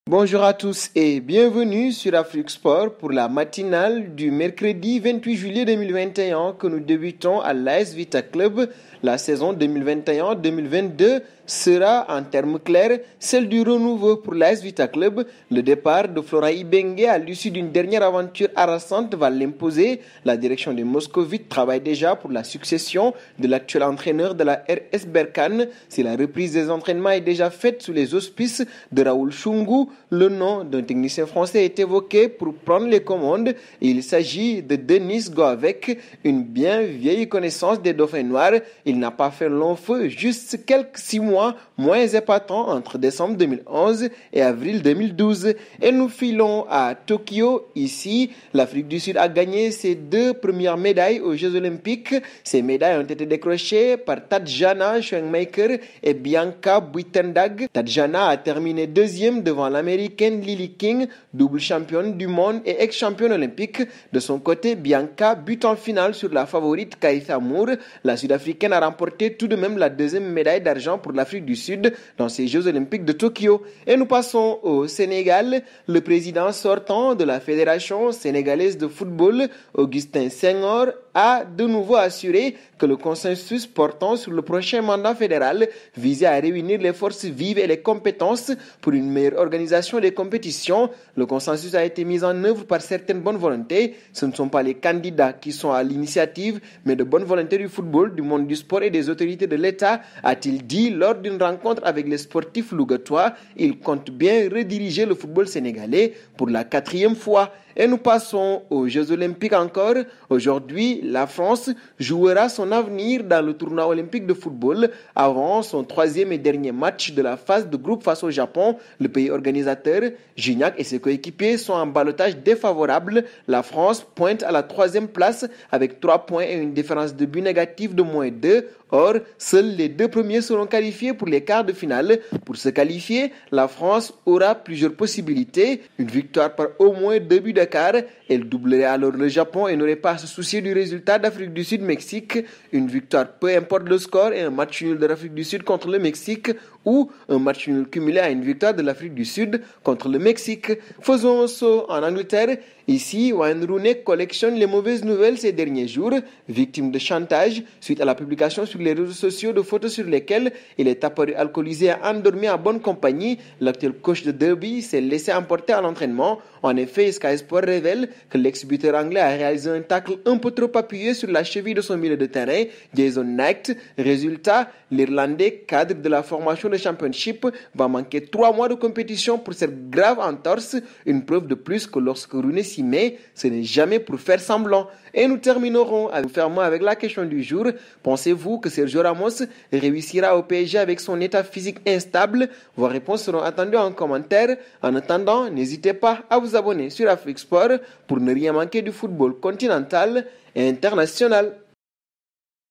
Bonjour à tous et bienvenue sur Afrique Sport pour la matinale du mercredi 28 juillet 2021 que nous débutons à l'AS Vita Club. La saison 2021-2022 sera, en termes clairs, celle du renouveau pour l'AS Vita Club. Le départ de Florent Ibenge à l'issue d'une dernière aventure harassante va l'imposer. La direction de Moscovite travaille déjà pour la succession de l'actuel entraîneur de la RS Berkane. Si la reprise des entraînements est déjà faite sous les auspices de Raoul Chungu, le nom d'un technicien français est évoqué pour prendre les commandes. Il s'agit de Denis Goavec, une bien vieille connaissance des Dauphins Noirs. Il n'a pas fait long feu, juste quelques 6 mois moins épatants entre décembre 2011 et avril 2012. Et nous filons à Tokyo. Ici, l'Afrique du Sud a gagné ses 2 premières médailles aux Jeux Olympiques. Ces médailles ont été décrochées par Tatjana Schoenmaker et Bianca Buitendag. Tatjana a terminé 2e devant l'Américaine Lily King, double championne du monde et ex-championne olympique. De son côté, Bianca bute en finale sur la favorite Kaitha Moore. La Sud-Africaine a remporté tout de même la 2e médaille d'argent pour l'Afrique du Sud dans ces Jeux Olympiques de Tokyo. Et nous passons au Sénégal. Le président sortant de la Fédération sénégalaise de football, Augustin Senghor, a de nouveau assuré que le consensus portant sur le prochain mandat fédéral visait à réunir les forces vives et les compétences pour une meilleure organisation des compétitions. Le consensus a été mis en œuvre par certaines bonnes volontés. Ce ne sont pas les candidats qui sont à l'initiative, mais de bonnes volontés du football, du monde du sport et des autorités de l'État, a-t-il dit lors d'une rencontre avec les sportifs lougatois. Il compte bien rediriger le football sénégalais pour la 4e fois. Et nous passons aux Jeux Olympiques encore. Aujourd'hui, la France jouera son avenir dans le tournoi olympique de football avant son 3e et dernier match de la phase de groupe face au Japon. Le pays organisateur, Gignac et ses coéquipiers sont en ballottage défavorable. La France pointe à la 3e place avec 3 points et une différence de but négative de -2. Or, seuls les 2 premiers seront qualifiés pour les quarts de finale. Pour se qualifier, la France aura plusieurs possibilités. Une victoire par au moins 2 buts d'écart. Elle doublerait alors le Japon et n'aurait pas à se soucier du résultat d'Afrique du Sud-Mexique. Une victoire, peu importe le score, et un match nul de l'Afrique du Sud contre le Mexique ou un match nul cumulé à une victoire de l'Afrique du Sud contre le Mexique. Faisons un saut en Angleterre. Ici, Wayne Rooney collectionne les mauvaises nouvelles ces derniers jours, victime de chantage suite à la publication sur les réseaux sociaux de photos sur lesquelles il est apparu alcoolisé et endormi en bonne compagnie. L'actuel coach de Derby s'est laissé emporter à l'entraînement. En effet, Sky Sport révèle que l'ex-buteur anglais a réalisé un tacle un peu trop appuyé sur la cheville de son milieu de terrain, Jason Knight. Résultat, l'Irlandais, cadre de la formation de Championship, va manquer 3 mois de compétition pour cette grave entorse. Une preuve de plus que lorsque Rooney s'y met, ce n'est jamais pour faire semblant. Et nous terminerons avec la question du jour. Pensez-vous que Sergio Ramos réussira au PSG avec son état physique instable? Vos réponses seront attendues en commentaire. En attendant, n'hésitez pas à vous abonner sur Afrique Sport pour ne rien manquer du football continental et international.